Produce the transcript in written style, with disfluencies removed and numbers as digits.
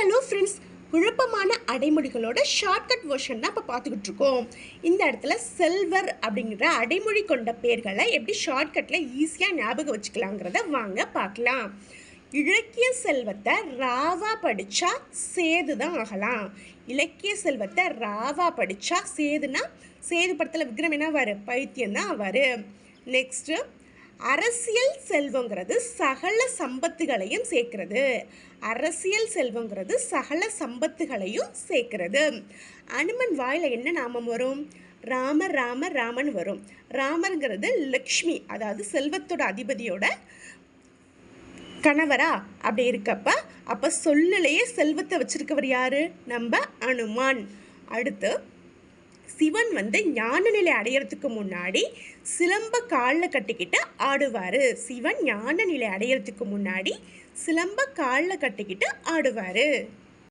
Hello friends, குழப்பமான அடைமொழிகளோட shortcut version தான் இப்போ பார்த்துக்கிட்டு இருக்கோம். இந்த இடத்துல செல்வர் அப்படிங்கிற அடைமொழி கொண்ட பேர்களை எப்படி ஷார்ட்கட்டில் ஈஸியாக ஞாபகம் வச்சுக்கலாங்கிறத வாங்க பார்க்கலாம். இலக்கிய செல்வத்தை ராவா படித்தா சேது தான் ஆகலாம். இலக்கிய செல்வத்தை ராவா படித்தா சேதுனா சேது படத்தில் விக்ரம் என்ன ஆவார்? பைத்தியம் தான் ஆவார். நெக்ஸ்ட்டு, அரசியல் செல்வங்கிறது சகல சம்பத்துகளையும் சேர்க்கிறது. அரசியல் செல்வங்கிறது சகல சம்பத்துகளையும் சேர்க்கிறது. அனுமன் வாயில் என்ன நாமம் வரும்? ராம ராம ராமன் வரும். ராமருங்கிறது லக்ஷ்மி, அதாவது செல்வத்தோட அதிபதியோட கணவரா? அப்படி இருக்கப்ப அப்போ சொல்லிலேயே செல்வத்தை வச்சிருக்கவர் யாரு? நம்ம அனுமான். அடுத்து, சிவன் ஞான நிலை அடையிறதுக்கு முன்னாடி சிலம்ப காலில் கட்டிக்கிட்டு ஆடுவார். சிவன் ஞான நிலை அடையிறதுக்கு முன்னாடி சிலம்ப காலில் கட்டிக்கிட்டு ஆடுவார்.